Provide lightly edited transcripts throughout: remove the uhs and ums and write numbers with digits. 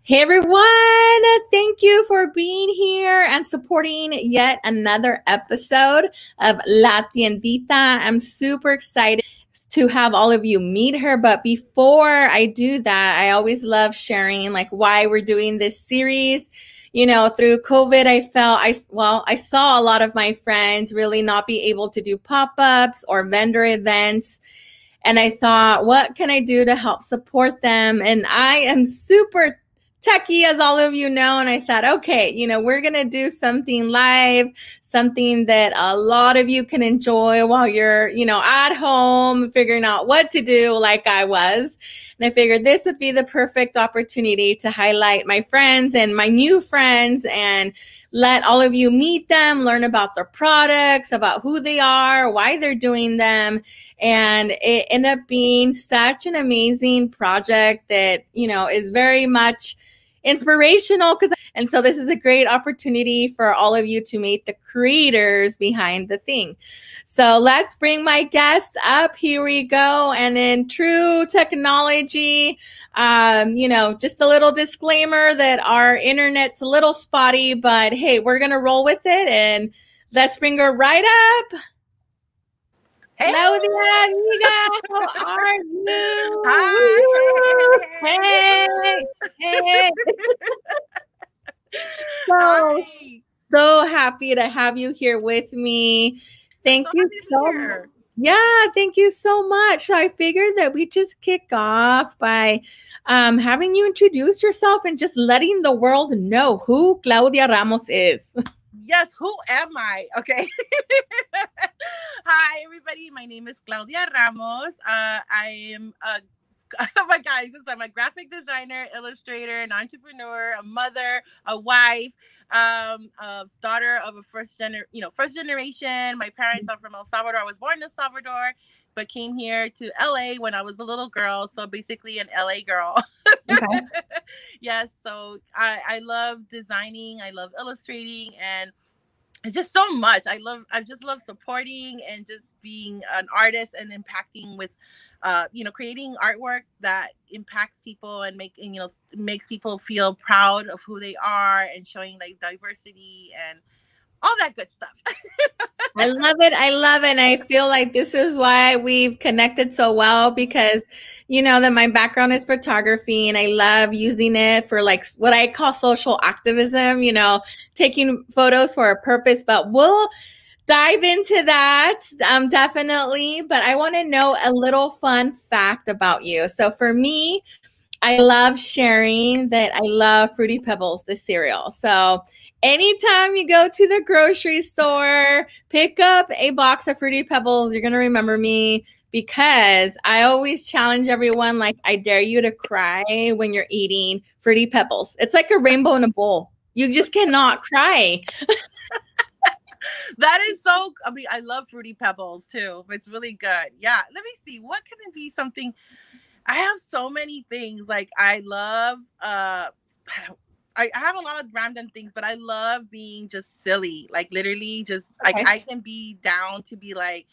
Hey everyone, thank you for being here and supporting yet another episode of La Tiendita. I'm super excited to have all of you meet her. But before I do that, I always love sharing like why we're doing this series. You know, through COVID, I saw a lot of my friends really not be able to do pop-ups or vendor events. And I thought, what can I do to help support them? And I am super techie, as all of you know. And I thought, okay, you know, we're going to do something live, something that a lot of you can enjoy while you're, you know, at home, figuring out what to do like I was. And I figured this would be the perfect opportunity to highlight my friends and my new friends and let all of you meet them, learn about their products, about who they are, why they're doing them. And it ended up being such an amazing project that, you know, is very much inspirational. And so this is a great opportunity for all of you to meet the creators behind the thing. So let's bring my guests up. Here we go. And in true technology, you know, just a little disclaimer that our internet's a little spotty, but hey, we're going to roll with it. And let's bring her right up. Hey. Claudia, amiga, how are you? Hi. Hey. So happy to have you here with me. Thank you so much. Yeah, thank you so much. I figured that we just kick off by having you introduce yourself and just letting the world know who Claudia Ramos is. Yes, who am I? Okay. Hi, everybody. My name is Claudia Ramos. I am oh my God, I'm a graphic designer, illustrator, an entrepreneur, a mother, a wife, a daughter of a first generation. My parents are from El Salvador. I was born in El Salvador, but came here to LA when I was a little girl. So basically an LA girl. Okay. Yes. So I love designing. I love illustrating and just so much. I just love supporting and just being an artist and impacting with, creating artwork that impacts people and makes people feel proud of who they are and showing like diversity and all that good stuff. I love it. I love it. And I feel like this is why we've connected so well because, you know, that my background is photography and I love using it for like what I call social activism, you know, taking photos for a purpose, but we'll dive into that definitely. But I want to know a little fun fact about you. So for me, I love sharing that I love Fruity Pebbles, the cereal. So anytime you go to the grocery store, pick up a box of Fruity Pebbles, you're going to remember me because I always challenge everyone, like, I dare you to cry when you're eating Fruity Pebbles. It's like a rainbow in a bowl. You just cannot cry. That is so, I mean, I love Fruity Pebbles too. It's really good. Yeah. Let me see. What can it be? Something. I have so many things. Like I love, I have a lot of random things, but I love being just silly. Like literally just like I can be down to be like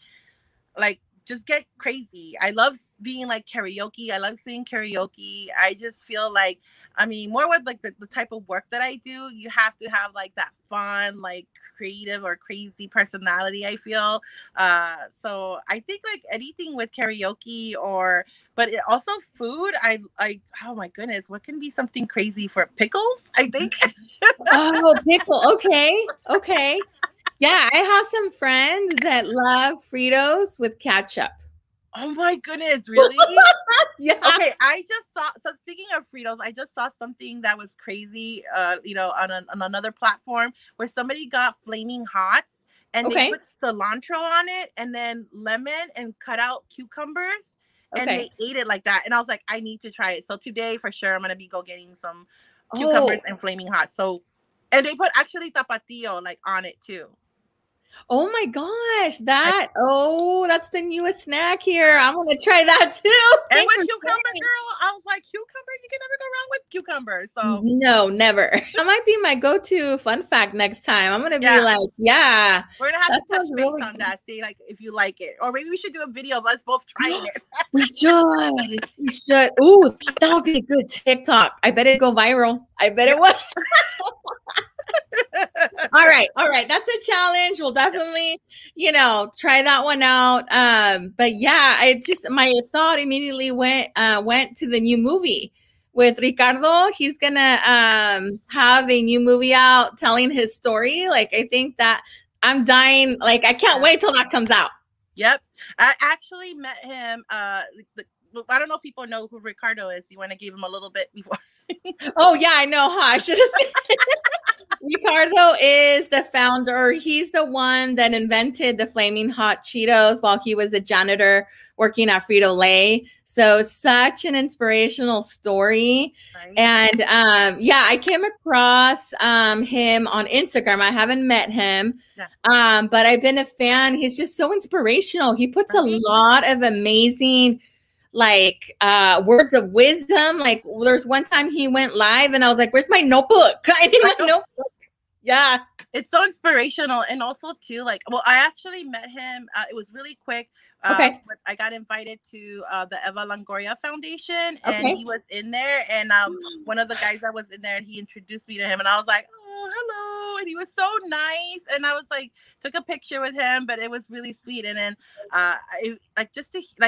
just get crazy. I love being like karaoke. I love singing karaoke. I just feel like, I mean, more with like the type of work that I do, you have to have like that fun, like creative or crazy personality, I feel. So I think like anything with karaoke but also food, I oh my goodness, what can be something crazy for pickles? I think. Oh, pickle. Okay. Yeah, I have some friends that love Fritos with ketchup. Oh my goodness, really? Yeah. Okay, I just saw. So speaking of Fritos, I just saw something that was crazy. On another platform where somebody got flaming hots and they put cilantro on it and then lemon and cut out cucumbers and they ate it like that. And I was like, I need to try it. So today for sure, I'm gonna be getting some cucumbers and flaming hot. So, and they put actually tapatio like on it too. Oh my gosh, that's the newest snack here. I'm gonna try that too. And with cucumber, girl, I was like, cucumber, you can never go wrong with cucumber. So no, never. That might be my go-to fun fact next time. I'm gonna be like, yeah, we're gonna have to touch base really on that. See, like, if you like it, or maybe we should do a video of us both trying it. We should. We should. Ooh, that would be a good TikTok. I bet it'd go viral. I bet it would. All right. That's a challenge. We'll definitely, try that one out. But yeah, my thought immediately went to the new movie with Ricardo. He's gonna have a new movie out telling his story. Like, I think that I'm dying. Like, I can't wait till that comes out. Yep. I actually met him. I don't know if people know who Ricardo is. You want to give him a little bit before? Oh, yeah, I know, huh? I should have said Ricardo is the founder. He's the one that invented the Flaming Hot Cheetos while he was a janitor working at Frito-Lay. So such an inspirational story. Right. And I came across him on Instagram. I haven't met him, but I've been a fan. He's just so inspirational. He puts a lot of amazing words of wisdom. Like, there's one time he went live and I was like, where's my notebook? I need my notebook. Yeah. It's so inspirational. And also too, I actually met him. It was really quick. Okay. I got invited to the Eva Longoria Foundation, and he was in there. And one of the guys that was in there, and he introduced me to him, and I was like, oh, hello. And he was so nice. And I was like, took a picture with him, but it was really sweet. And then like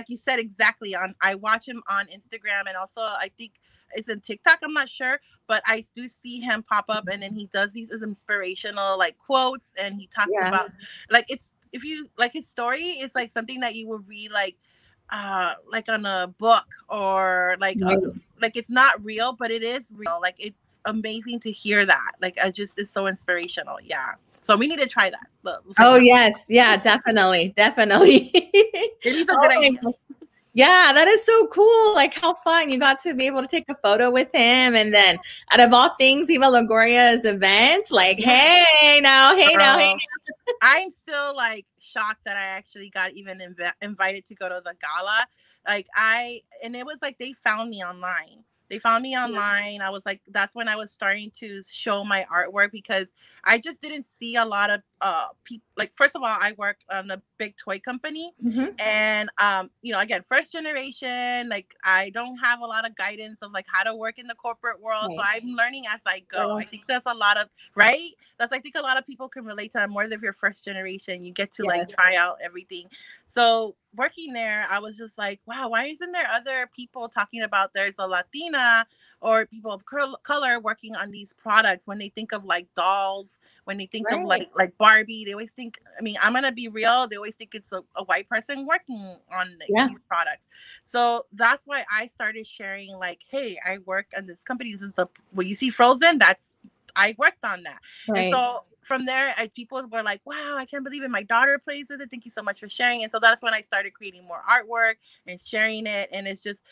you said, exactly, I watch him on Instagram, and also I think it's in TikTok, I'm not sure, but I do see him pop up, and then he does these inspirational quotes, and he talks about if you like his story is like something that you would read like on a book, or it's not real, but it is real. Like, it's amazing to hear that. Like, it's so inspirational. Yeah. So we need to try that. Oh yes. Yeah, definitely. It is a good idea. Yeah, that is so cool. Like, how fun. You got to be able to take a photo with him. And then out of all things, Eva Longoria's event, hey now. I'm still shocked that I actually got even invited to go to the gala. And it was they found me online. I was like, that's when I was starting to show my artwork, because I just didn't see a lot of people. First of all, I work on a big toy company, and again, first generation. I don't have a lot of guidance of how to work in the corporate world, so I'm learning as I go. I think that's a lot of I think a lot of people can relate to that more if you're first generation. You get to try out everything. So working there, I was just like, wow, why isn't there other people talking about there's a Latina or people of color working on these products? When they think of dolls, when they think of Barbie, they always think, I'm going to be real, they always think it's a white person working on these products. So that's why I started sharing hey, I work on this company. This is what you see Frozen. I worked on that. Right. And so from there, people were like, wow, I can't believe it. My daughter plays with it. Thank you so much for sharing. And so that's when I started creating more artwork and sharing it. And it's just,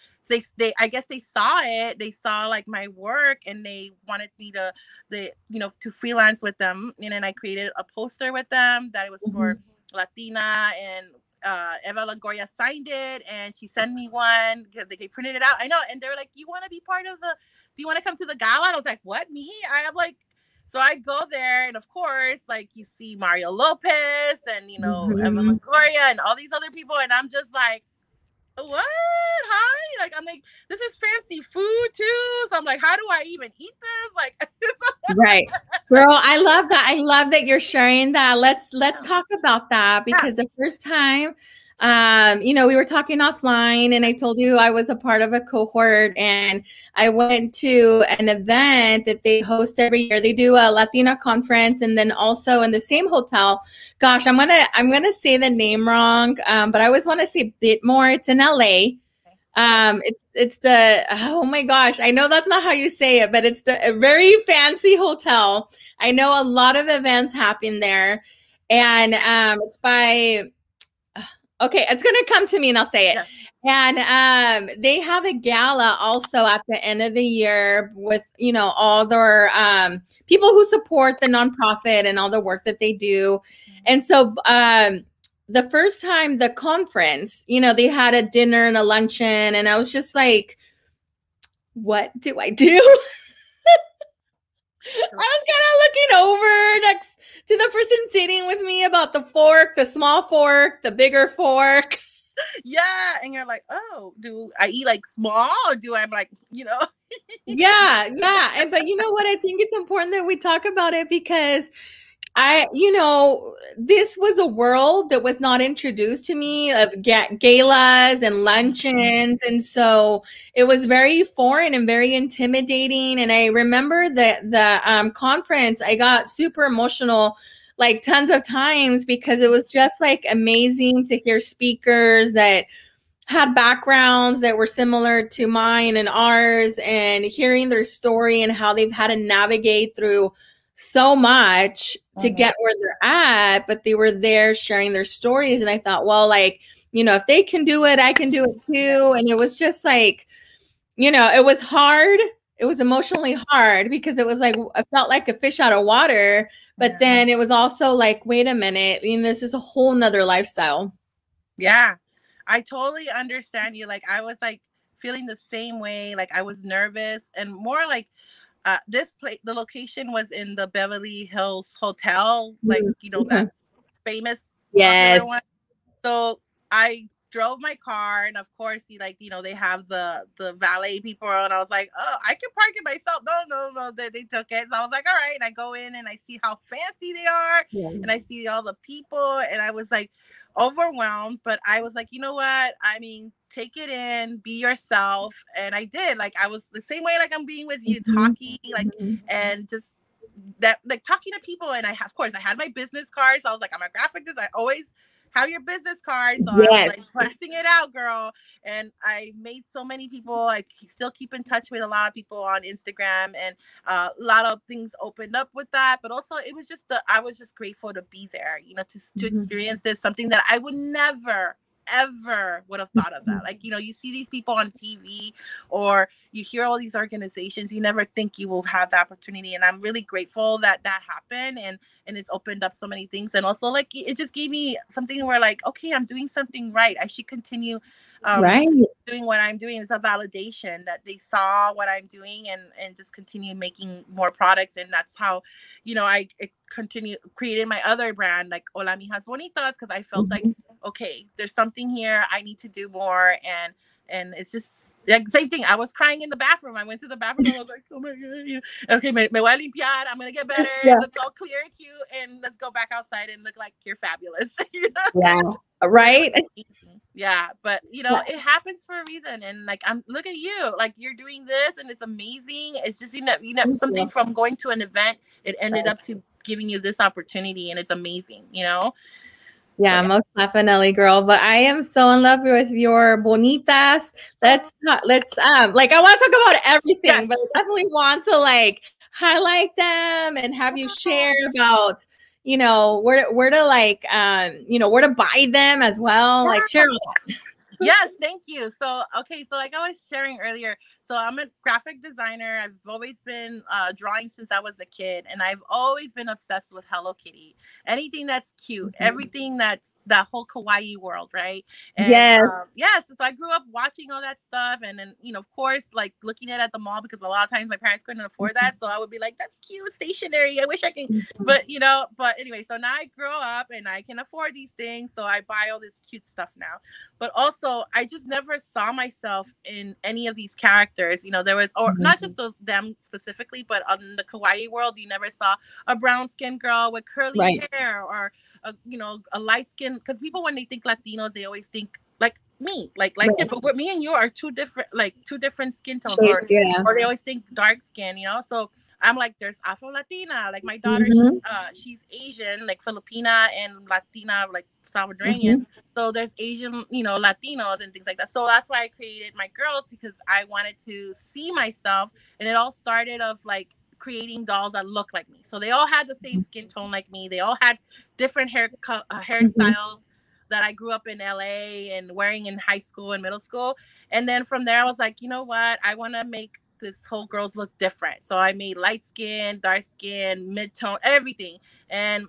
I guess they saw it. They saw my work, and they wanted me to freelance with them. And then I created a poster with them that it was for Latina, and Eva Longoria signed it, and she sent me one because they printed it out. I know. And they were like, you want to be part of do you want to come to the gala? And I was like, what, me? So I go there, and of course, you see Mario Lopez and, Eva Longoria and all these other people. And I'm just like, what? Hi? I'm like, this is fancy food too. So I'm like, how do I even eat this? Right. Girl, I love that. I love that you're sharing that. Let's talk about that, because the first time, we were talking offline, and I told you I was a part of a cohort, and I went to an event that they host every year. They do a Latina conference, and then also in the same hotel. Gosh, I'm gonna say the name wrong, but I always want to say Bitmore. It's in LA. It's the, oh my gosh, I know that's not how you say it, but it's a very fancy hotel. I know a lot of events happen there, and it's by. Okay, it's going to come to me and I'll say it. Yeah. And they have a gala also at the end of the year with, all their people who support the nonprofit and all the work that they do. And so the first time the conference, they had a dinner and a luncheon, and I was just like, what do I do? I was kind of looking over next to the person sitting with me about the fork, the small fork, the bigger fork. Yeah, and you're like, oh, do I eat like small, or do I'm like, Yeah, yeah. And but you know what? I think it's important that we talk about it because this was a world that was not introduced to me of galas and luncheons. And so it was very foreign and very intimidating. And I remember that the conference, I got super emotional like tons of times because it was just like amazing to hear speakers that had backgrounds that were similar to mine and ours, and hearing their story and how they've had to navigate through so much to get where they're at, but they were there sharing their stories. And I thought, well, like, if they can do it, I can do it too. And it was just like, it was hard. It was emotionally hard because it was like, I felt like a fish out of water, but then it was also like, wait a minute, this is a whole nother lifestyle. Yeah, I totally understand you. Like, I was like feeling the same way. Like, I was nervous and more like this place, the location was in the Beverly Hills Hotel, like, that famous popular one. So I drove my car, and of course, they have the valet people, and I was like, oh, I can park it myself. No, they took it. So I was like, all right, and I go in and I see how fancy they are, and I see all the people, and I was like overwhelmed, but I was like, you know what? I mean, take it in, be yourself. And I did. Like, I was the same way like I'm being with you, talking, like, and just that, like, talking to people. And of course, I had my business card. So I was like, I'm a graphic designer. I always have your business card. So I was like pressing it out, girl. And I made so many people. I still keep in touch with a lot of people on Instagram, and a lot of things opened up with that. But also, it was just I was just grateful to be there, to experience this, something that I would never ever would have thought of that. Like, you see these people on TV, or you hear all these organizations, you never think you will have the opportunity. And I'm really grateful that happened, and it's opened up so many things. And also, like, it just gave me something where, like, okay, I'm doing something right. I should continue doing what I'm doing. It's a validation that they saw what I'm doing, and just continue making more products. And that's how, I continue creating my other brand, like Hola Mijas Bonitas, because I felt like, okay, there's something here. I need to do more. And it's just like same thing. I was crying in the bathroom. I went to the bathroom and I was like, oh my God, okay, me voy a limpiar. I'm gonna get better. Look all clear and cute, and let's go back outside and look like you're fabulous. Yeah. Right. Yeah, but it happens for a reason. And like, look at you, like, you're doing this, and it's amazing. It's just something from going to an event, it ended up to giving you this opportunity, and it's amazing. Yeah, most definitely, girl. But I am so in love with your bonitas. Let's like, I want to talk about everything, but I definitely want to like highlight them and have you share about where to like where to buy them as well. Like, share all that. Yes, thank you. So, okay, so like I was sharing earlier, so I'm a graphic designer. I've always been drawing since I was a kid, and I've always been obsessed with Hello Kitty. Anything that's cute, everything that's that whole kawaii world, right? And yes, so I grew up watching all that stuff, and then of course, like, looking at the mall, because a lot of times my parents couldn't afford that, so I would be like, that's cute stationery. I wish I can, but anyway, so now I grow up and I can afford these things, so I buy all this cute stuff now. But also, I just never saw myself in any of these characters. There was, or not just them specifically, but on the kawaii world, you never saw a brown skinned girl with curly hair, or a light skin. Because people, when they think Latinos, they always think like me, like light skin. But me and you are two different skin tones, or they always think dark skin. So I'm like, there's Afro Latina, like my daughter, she's Asian, like Filipina, and Latina, like Salvadorian. So there's Asian, Latinos and things like that. So that's why I created my girls, because I wanted to see myself. And it all started of like creating dolls that look like me. So they all had the same skin tone like me. They all had different hairstyles that I grew up in LA and wearing in high school and middle school. And then from there, I was like, you know what? I want to make this whole girls look different. So I made light skin, dark skin, mid-tone, everything. And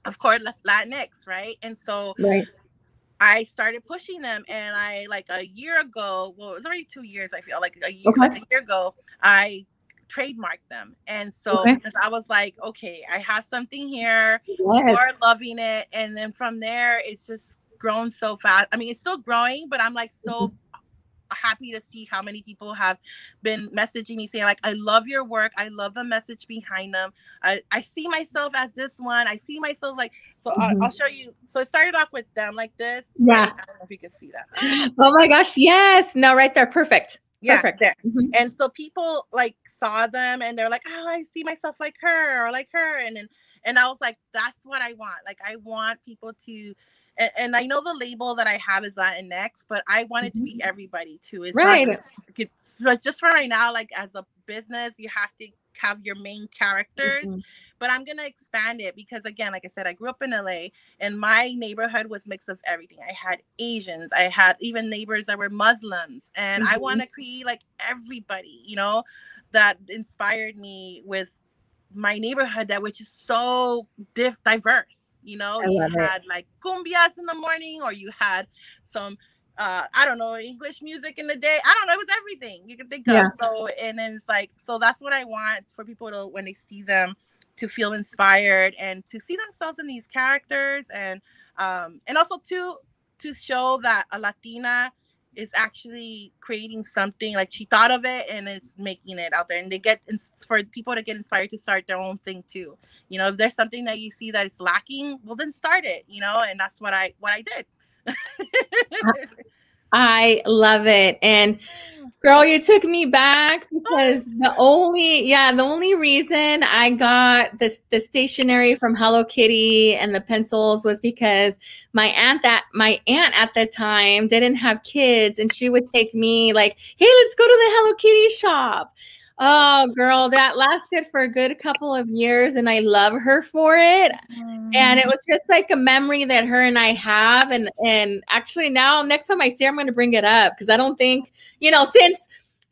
of course, Latinx, right? And so I started pushing them, and I, like, a year ago, well, it was already 2 years, I feel like a year ago, I trademark them. And so because I was like, okay, I have something here. People Yes. are loving it. And then from there, it's just grown so fast. I mean, it's still growing, but I'm like so happy to see how many people have been messaging me saying like, I love your work. I love the message behind them. I see myself as this one. I see myself like, so I'll show you. So it started off with them like this. Yeah. Right? I don't know if you can see that. Oh my gosh. Yes. No, right there. Perfect. Yeah, Perfect. there. And so people like saw them and they're like, oh, I see myself like her or like her. And I was like, that's what I want. Like, I want people to, and I know the label that I have is Latinx, but I want it to be everybody too. It's right. not, it's just for right now, like as a business, you have to have your main characters. But I'm going to expand it because, again, like I said, I grew up in LA and my neighborhood was mix of everything. I had Asians. I had even neighbors that were Muslims. And I want to create like everybody, you know, that inspired me with my neighborhood, that which is so diverse. You know, you had like cumbias in the morning, or you had some I don't know, English music in the day. I don't know. It was everything you can think of. So, and then it's like, so that's what I want for people to, when they see them, to feel inspired and to see themselves in these characters, and also to show that a Latina is actually creating something, like she thought of it and it's making it out there, and they get for people to get inspired to start their own thing too. You know, if there's something that you see that is lacking, well then start it, you know, and that's what I did. I love it. And girl, you took me back because the only reason I got the stationery from Hello Kitty and the pencils was because my aunt at the time didn't have kids, and she would take me like, hey, let's go to the Hello Kitty shop. Oh, girl, that lasted for a good couple of years, and I love her for it. And it was just like a memory that her and I have. And actually now, next time I see her, I'm going to bring it up because I don't think, you know, since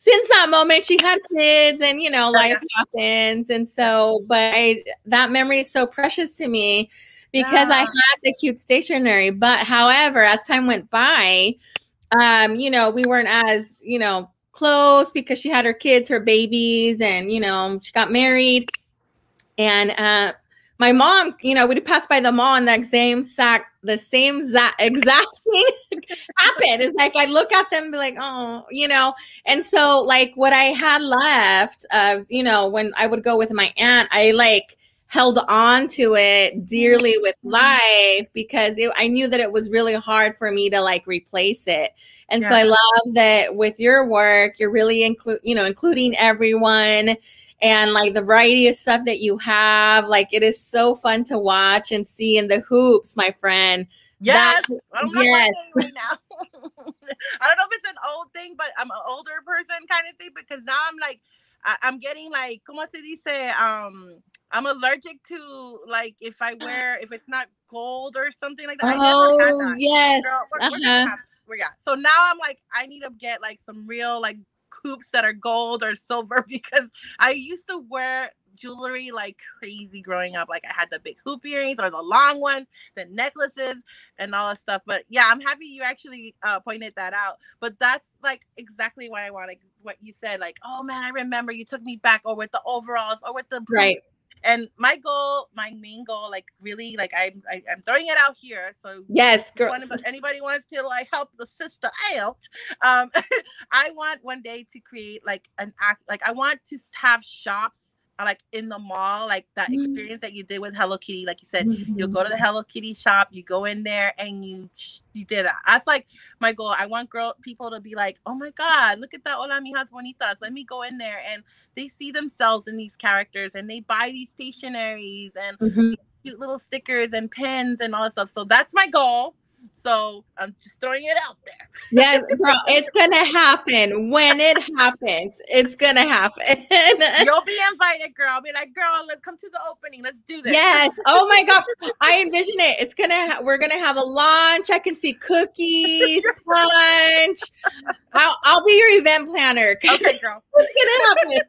that moment she had kids and, you know, life happens. And so, but that memory is so precious to me because I had the cute stationery. But however, as time went by, you know, we weren't as, you know, close because she had her kids, her babies, and, you know, she got married. And my mom, you know, we'd pass by the mall and the same exact thing happened. It's like I look at them and be like, oh, you know. And so like what I had left of, you know, when I would go with my aunt, I like held on to it dearly with life because I knew that it was really hard for me to like replace it. And so I love that with your work, you're really including everyone. And like the variety of stuff that you have, like it is so fun to watch and see in the hoops, my friend. Yes, I'm not right now. I don't know if it's an old thing, but I'm an older person kind of thing, because now I'm like, I'm getting like, ¿cómo se dice? I'm allergic to like if it's not gold or something like that. Oh, I never had that. yes. Girl, so now I'm like, I need to get like some real like hoops that are gold or silver, because I used to wear jewelry like crazy growing up. Like I had the big hoop earrings or the long ones, the necklaces and all that stuff. But yeah, I'm happy you actually pointed that out. But that's like exactly what I want. Like what you said, like, oh man, I remember you took me back, or with the overalls, or with the boots. Right. And my main goal, like really, like I'm throwing it out here. So yes, girl. Anybody wants to like help the sister out, I want one day to create like I want to have shops like in the mall, like that experience that you did with Hello Kitty. Like you said, you'll go to the Hello Kitty shop, you go in there and you did that. That's like my goal. I want people to be like, oh my God, look at that Hola Mijas Bonitas. Let me go in there, and they see themselves in these characters and they buy these stationaries and cute little stickers and pens and all that stuff. So that's my goal. So I'm just throwing it out there. Yes, girl, it's gonna happen. When it happens, it's gonna happen. You'll be invited, girl. I'll be like, girl, let's come to the opening. Let's do this. Yes. Oh my God. I envision it. We're gonna have a lunch. I can see cookies, lunch. I'll be your event planner. Okay, girl. It's gonna happen.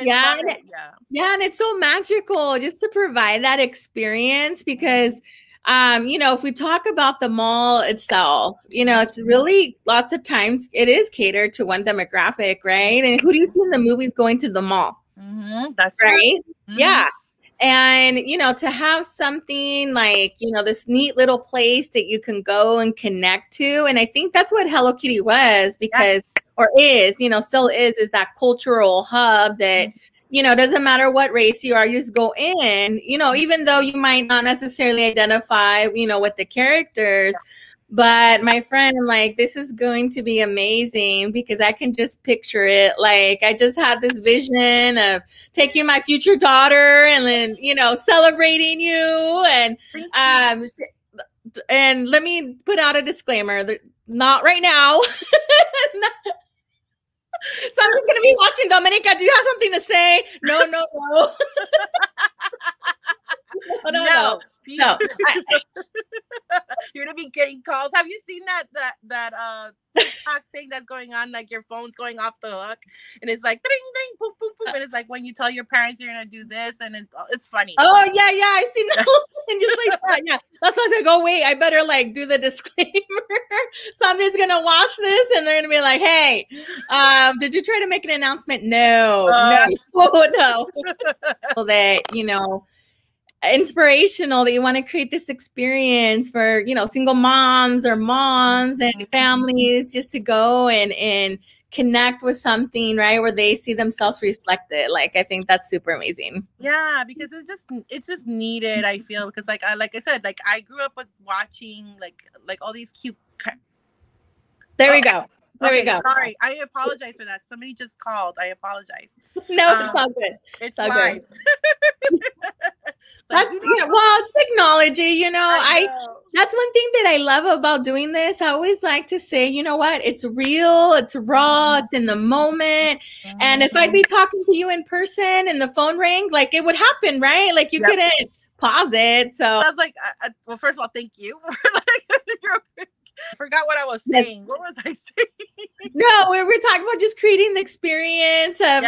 Yeah, and it's so magical just to provide that experience, because if we talk about the mall itself, it's really lots of times it is catered to one demographic, right? And who do you see in the movies going to the mall? That's right. True. Yeah. And, to have something like, this neat little place that you can go and connect to. And I think that's what Hello Kitty was because, or is, still is that cultural hub that, doesn't matter what race you are, you just go in, even though you might not necessarily identify, with the characters. But my friend, I'm like, this is going to be amazing because I can just picture it. Like, I just had this vision of taking my future daughter and then, celebrating you. And let me put out a disclaimer. Not right now. So I'm just going to be watching. Domenica, do you have something to say? No. No. You're gonna be getting calls. Have you seen that TikTok thing that's going on? Like your phone's going off the hook, and it's like ding ding boop boop boop, and it's like when you tell your parents you're gonna do this, and it's funny. Oh yeah, I seen that. And just like that, yeah. That's why I said, go wait. I better like do the disclaimer. Somebody's gonna watch this, and they're gonna be like, "Hey, did you try to make an announcement?" No. That inspirational that you want to create this experience for single moms or moms and families just to go and connect with something, right, where they see themselves reflected. Like, I think that's super amazing. Yeah, because it's just needed, I feel, because like I said, like I grew up with watching like all these cute there we go. Sorry, I apologize for that. Somebody just called. I apologize. No, it's all good. It's all live. That's it's technology, that's one thing that I love about doing this. I always like to say, you know what, it's real, it's raw, it's in the moment. And if I'd be talking to you in person and the phone rang, like it would happen, right? Like you couldn't pause it. So I was like, well, first of all, thank you. I forgot what I was saying. What was I saying? No, we're talking about just creating the experience of,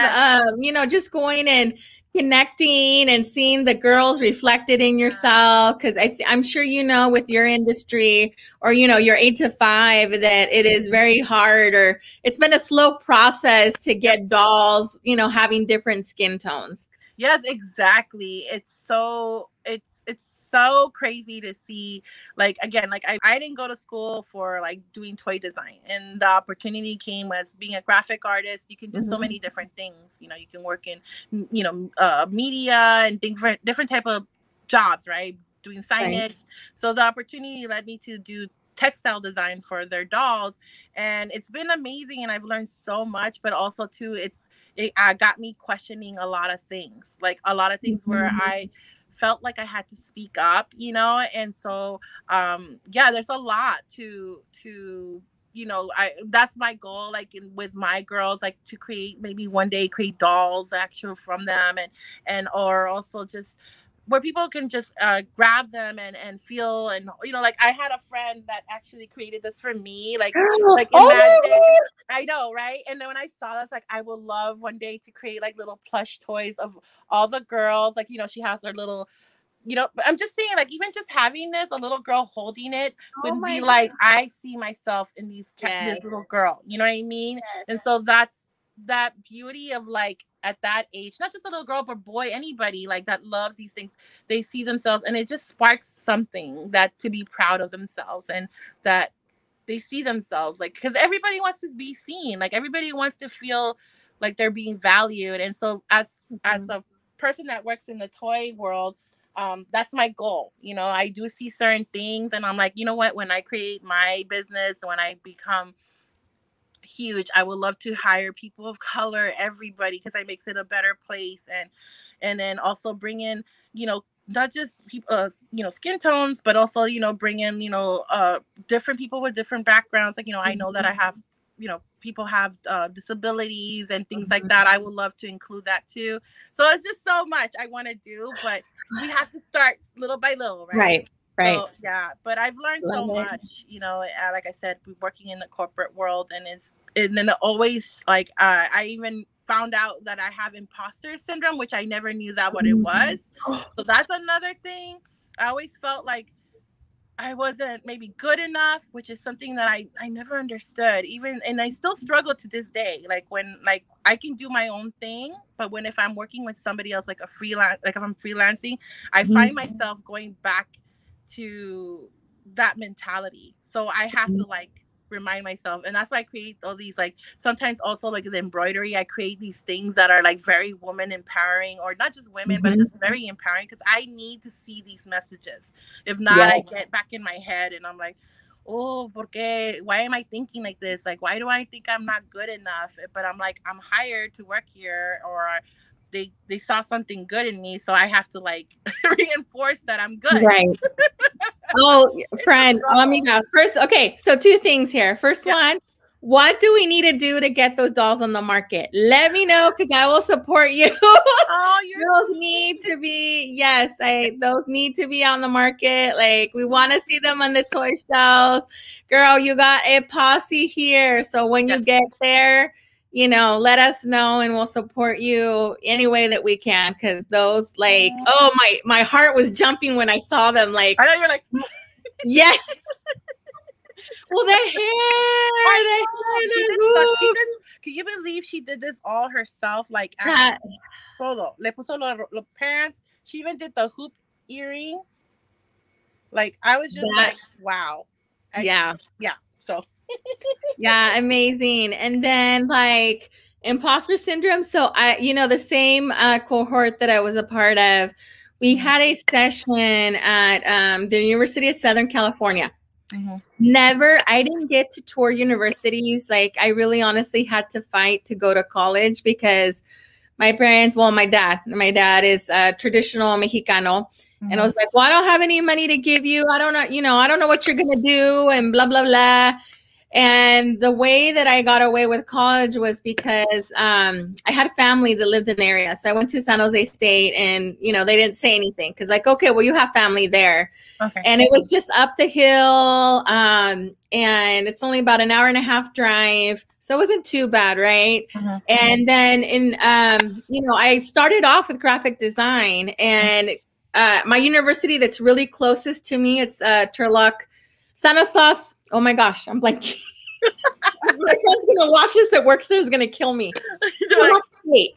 just going and connecting and seeing the girls reflected in yourself. Because I'm sure, with your industry or, your 8 to 5, that it is very hard, or it's been a slow process to get dolls, having different skin tones. Yes, exactly. It's so crazy to see, like, again, like I didn't go to school for like doing toy design, and the opportunity came as being a graphic artist. You can do so many different things. You can work in, media and different type of jobs, right? Doing signage. Right. So the opportunity led me to do textile design for their dolls, and it's been amazing, and I've learned so much. But also too, it got me questioning a lot of things, where I felt like I had to speak up, and so there's a lot to that's my goal, like with my girls, like to maybe one day create dolls actually from them, and or also just where people can just grab them and feel, and like I had a friend that actually created this for me, like imagine, I know, right? And then when I saw this, like I would love one day to create like little plush toys of all the girls, like she has their little, but I'm just saying, like even just having this, a little girl holding it would be God. Like I see myself in this little girl, you know what I mean? Yes. And so that's that beauty of like at that age, not just a little girl, but boy, anybody like that loves these things. They see themselves, and it just sparks something that to be proud of themselves, and that they see themselves, like, because everybody wants to be seen, like everybody wants to feel like they're being valued. And so as a person that works in the toy world, that's my goal. I do see certain things, and I'm like, you know what, when I create my business, when I become huge, I would love to hire people of color, everybody, because it makes it a better place, and then also bring in, not just people, skin tones, but also, bring in, different people with different backgrounds. Like, I know that I have, people have disabilities and things like that. I would love to include that too. So it's just so much I want to do, but we have to start little by little, right? Right. So, yeah, but I've learned so much, like I said, working in the corporate world, and then always, like, I even found out that I have imposter syndrome, which I never knew that what it was. So that's another thing. I always felt like I wasn't maybe good enough, which is something that I never understood. Even, and I still struggle to this day. Like when, like, I can do my own thing, but when, if I'm working with somebody else, like a freelance, like if I'm freelancing, I find myself going back to that mentality. So I have to like remind myself, and that's why I create all these, like, sometimes also like the embroidery, I create these things that are like very woman empowering, or not just women, but just very empowering, because I need to see these messages. If not, I get back in my head and I'm like, oh, porque, why am I thinking like this? Like, why do I think I'm not good enough? But I'm like, I'm hired to work here, or they saw something good in me, so I have to like reinforce that I'm good. Right. Oh, friend, amiga. First, okay, so two things here. First one, what do we need to do to get those dolls on the market? Let me know, because I will support you. Oh, those need to be, yes, those need to be on the market. Like, we want to see them on the toy shelves. Girl, you got a posse here. So when you get there, you know, let us know and we'll support you any way that we can. Because those, like, oh, my heart was jumping when I saw them. Like, I know you're like, yes. Well, the hair, can you believe she did this all herself? Like, todo. Le puso los pants. She even did the hoop earrings. Like, I was just like, wow. So. Yeah, amazing. And then like Impostor Syndrome. So the same cohort that I was a part of, we had a session at the University of Southern California. I didn't get to tour universities. Like, I really honestly had to fight to go to college because my parents, well, my dad is traditional Mexicano. And I was like, well, I don't have any money to give you. I don't know, I don't know what you're going to do, and blah, blah, blah. And the way that I got away with college was because I had family that lived in the area. So I went to San Jose State, and, they didn't say anything because, like, okay, well, you have family there. Okay. And it was just up the hill, and it's only about an hour and a half drive. So it wasn't too bad, right? And then I started off with graphic design, and my university that's really closest to me, it's Turlock, Stanislaus. Oh my gosh, I'm blanking. My friend's gonna watch this that works there is gonna kill me. Turlock State.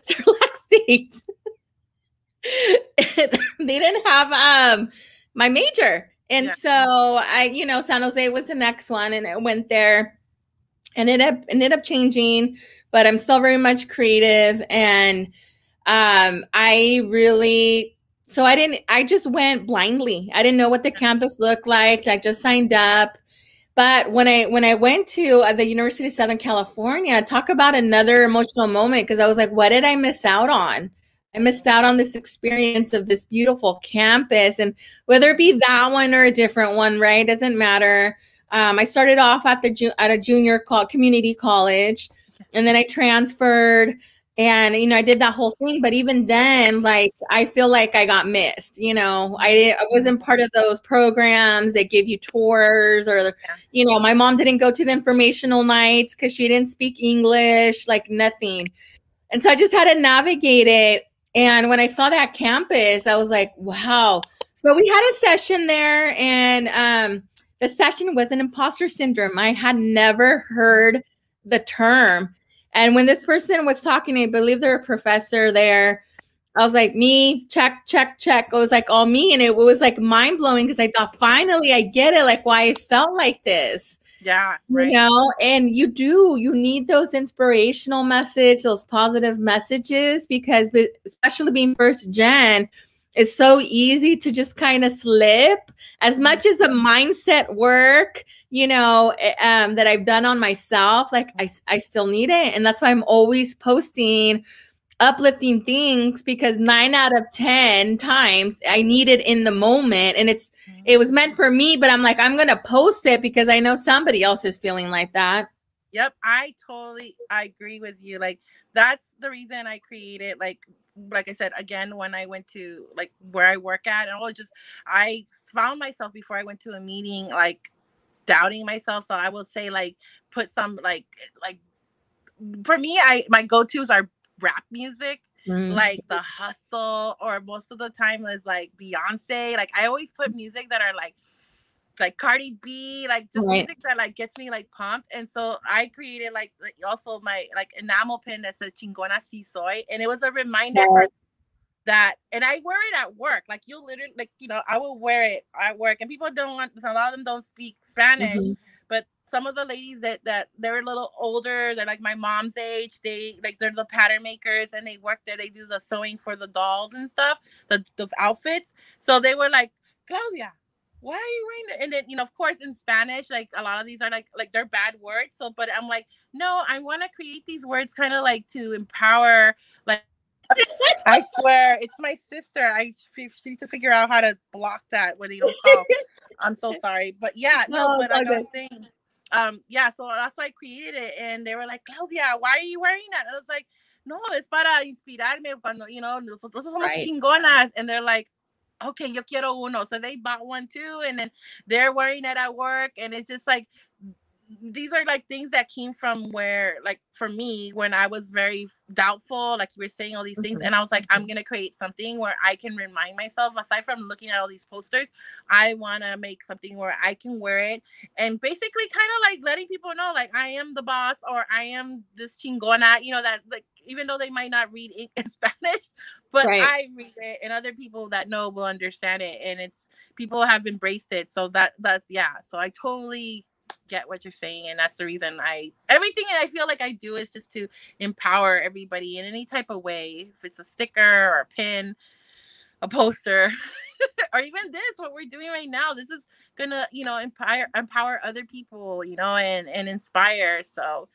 They didn't have my major. And so I, San Jose was the next one, and I went there and it ended up changing, but I'm still very much creative. And I just went blindly. I didn't know what the campus looked like. I just signed up. But when I went to the University of Southern California, talk about another emotional moment, because I was like, what did I miss out on? I missed out on this experience of this beautiful campus. And whether it be that one or a different one, right? Doesn't matter. I started off at a junior community college, and then I transferred. And, I did that whole thing. But even then, like, I feel like I got missed. I wasn't part of those programs that give you tours, or, my mom didn't go to the informational nights because she didn't speak English, like nothing. And so I just had to navigate it. And when I saw that campus, I was like, wow. So we had a session there, and the session was an imposter syndrome. I had never heard the term. And when this person was talking, I believe they're a professor there, I was like, me, check, check, check. It was like all me. And it was like mind blowing, because I thought, finally, I get it, like why it felt like this. Yeah. Right. And you need those inspirational messages, those positive messages, because especially being first gen, it's so easy to just kind of slip. As much as the mindset work, that I've done on myself, like I still need it. And that's why I'm always posting uplifting things, because 9 out of 10 times I need it in the moment, and it was meant for me, but I'm like, I'm going to post it because I know somebody else is feeling like that. Yep. I agree with you. Like, that's the reason I created, like I said, again, when I went to like where I work at, and I found myself before I went to a meeting, like doubting myself. So I will say, like, put some like for me, my go-tos are rap music, like The Hustle, or most of the time is like Beyonce. Like, I always put music that are like like Cardi B, like just Right. music that like gets me like pumped. And so I created like also my like enamel pin that said Chingona Si Soy, and it was a reminder for Yes. that. And I wear it at work. Like you'll literally like, you know, I will wear it at work, and people don't want, a lot of them don't speak Spanish, but some of the ladies that they're a little older, they're like my mom's age, they're the pattern makers, and they work there, they do the sewing for the dolls and stuff, the outfits. So they were like, Claudia, why are you wearing that? And then, you know, of course in Spanish, like a lot of these are like they're bad words. So but I'm like, no, I want to create these words kind of like to empower, like I swear, it's my sister. I need to figure out how to block that when they don't call. I'm so sorry. But yeah, no, but like I was saying, yeah, so that's why I created it. And they were like, Claudia, why are you wearing that? And I was like, no, es para inspirarme cuando, you know, nosotros somos chingonas. And they're like, okay, yo quiero uno. So they bought one too. And then they're wearing it at work. And it's just like, these are like things that came from where, like for me, when I was very doubtful, like you were saying all these things, and I was like, I'm gonna create something where I can remind myself, aside from looking at all these posters, I want to make something where I can wear it and basically kind of like letting people know, like, I am the boss, or I am this chingona, you know, that like even though they might not read in Spanish, but I read it, and other people that know will understand it, and it's, people have embraced it. So that's yeah, so I totally get what you're saying, and that's the reason everything I feel like I do is just to empower everybody in any type of way, if it's a sticker or a pin, a poster, or even this, what we're doing right now. This is gonna, you know, empower other people, you know, and inspire. So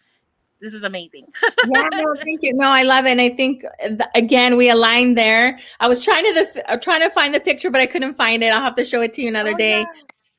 this is amazing. Yeah, no, thank you. No, I love it. And I think again, we aligned there. I was trying to find the picture, but I couldn't find it. I'll have to show it to you another day. Yeah.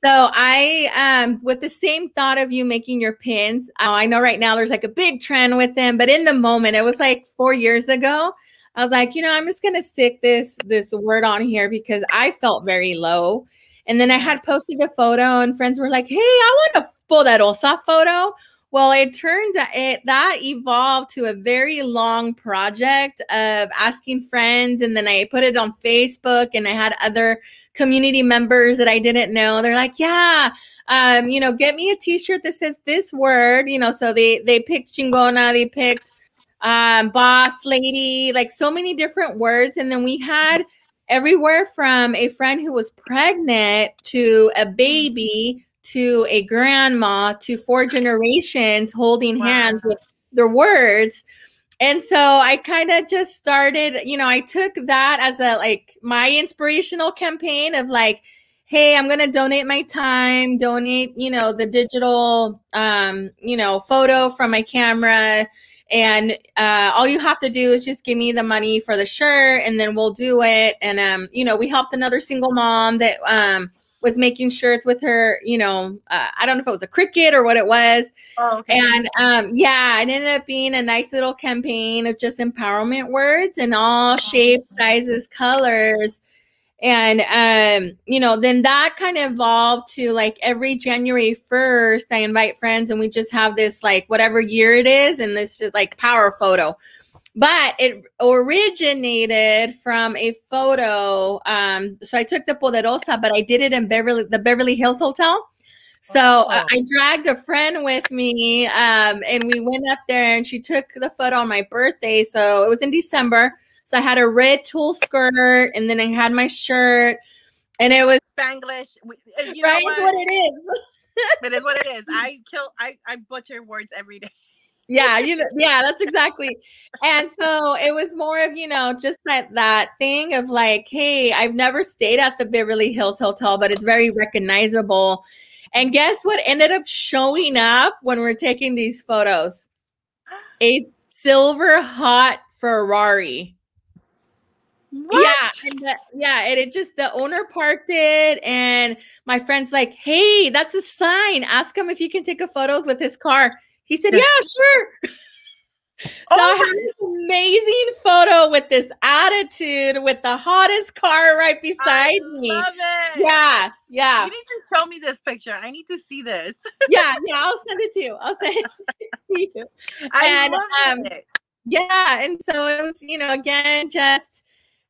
So I, with the same thought of you making your pins, I know right now there's like a big trend with them, but in the moment, it was like 4 years ago. I was like, you know, I'm just going to stick this word on here because I felt very low. And then I had posted a photo and friends were like, hey, I want a poderosa photo. Well, it turned out that evolved to a very long project of asking friends. And then I put it on Facebook, and I had other community members that I didn't know. They're like, yeah, you know, get me a t-shirt that says this word, you know. So they picked chingona, they picked boss lady, like so many different words. And then we had everywhere from a friend who was pregnant to a baby to a grandma to 4 generations holding hands with their words. And so I kind of just started, you know, I took that as a, like, my inspirational campaign of like, hey, I'm going to donate my time, donate, you know, the digital, you know, photo from my camera. And all you have to do is just give me the money for the shirt, and then we'll do it. And, you know, we helped another single mom that was making shirts with her, you know, I don't know if it was a Cricut or what it was. Oh, okay. And yeah, it ended up being a nice little campaign of just empowerment words in all shapes, sizes, colors. And, you know, then that kind of evolved to like every January 1st, I invite friends and we just have this, like, whatever year it is. And this just like power photo. But it originated from a photo. So I took the Poderosa, but I did it in the Beverly Hills Hotel. So I dragged a friend with me, and we went up there, and she took the photo on my birthday. So it was in December. So I had a red tulle skirt, and then I had my shirt, and it was Spanglish. You know what it is. It is what it is. I butcher words every day. Yeah, you know, yeah, that's exactly. And so it was more of, you know, just that thing of like, hey, I've never stayed at the Beverly Hills Hotel, but it's very recognizable. And guess what ended up showing up when we're taking these photos? A silver hot Ferrari. What? Yeah, and it just, the owner parked it, and my friend's like, hey, that's a sign. Ask him if you can take a photos with his car. He said, yeah, sure. So I have this amazing photo with this attitude with the hottest car right beside me. I love it. Yeah, yeah. You need to show me this picture. I need to see this. Yeah, I'll send it to you. I'll send it to you. I love it. Yeah, and so it was, you know, again, just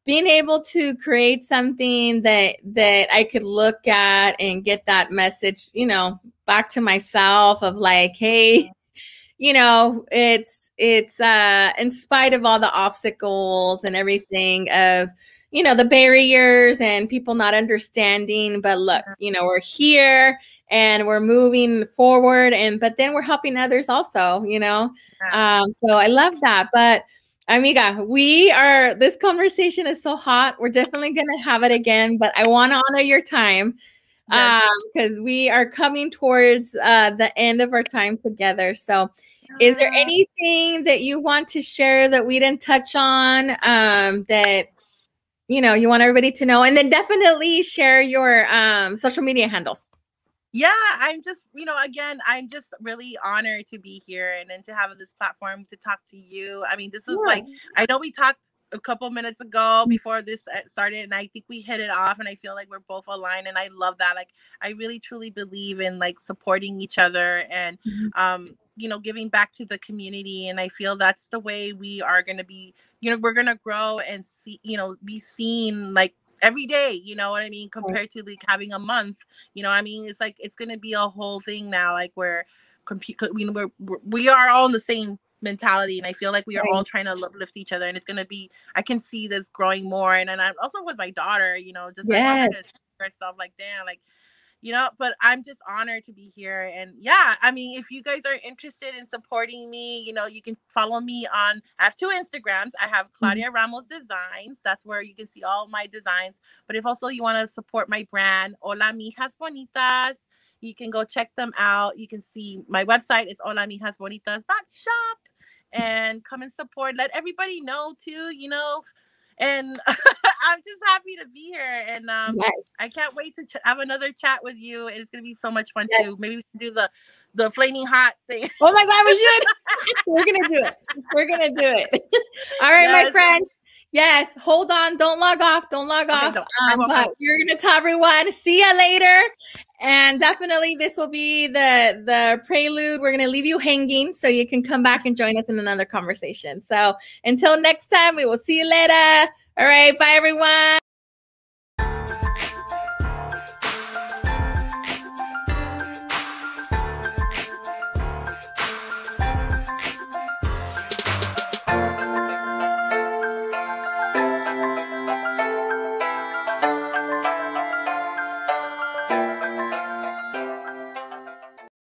being able to create something that I could look at and get that message, you know, back to myself of like, hey, you know, it's in spite of all the obstacles and everything of, you know, the barriers and people not understanding, but look, you know, we're here and we're moving forward, and but then we're helping others also, you know. So I love that. But amiga, this conversation is so hot. We're definitely gonna have it again, but I want to honor your time because we are coming towards the end of our time together. So is there anything that you want to share that we didn't touch on that, you know, you want everybody to know? And then definitely share your social media handles. Yeah, I'm just, you know, again, I'm just really honored to be here and then to have this platform to talk to you. I mean, this is like, I know we talked a couple minutes ago before this started, and I think we hit it off, and I feel like we're both aligned, and I love that. Like, I really truly believe in like supporting each other and you know, giving back to the community, and I feel that's the way we are going to be, you know, we're going to grow and see, you know, be seen like every day, you know what I mean, compared to like having a month, you know, I mean, it's like it's going to be a whole thing now, like where we are all in the same mentality, and I feel like we are all trying to lift each other, and it's going to be, I can see this growing more. And I'm also with my daughter, you know, just like kind of herself, like, damn, like, you know, but I'm just honored to be here. And yeah, I mean, if you guys are interested in supporting me, you know, you can follow me on, I have 2 Instagrams. I have Claudia Ramos Designs. That's where you can see all my designs. But if also you want to support my brand, Hola Mijas Bonitas, you can go check them out. You can see my website is holamijasbonitas.shop, and come and support. Let everybody know too, you know. And I'm just happy to be here, and I can't wait to have another chat with you, and it's gonna be so much fun too. Maybe we can do the flaming hot thing. Oh my God, we should. We're gonna do it. We're gonna do it. All right, my friends. Yes, hold on. Don't log off. Don't log off. But you're gonna tell everyone. See ya later. And definitely, this will be the prelude. We're gonna leave you hanging so you can come back and join us in another conversation. So until next time, we will see you later. All right, bye everyone.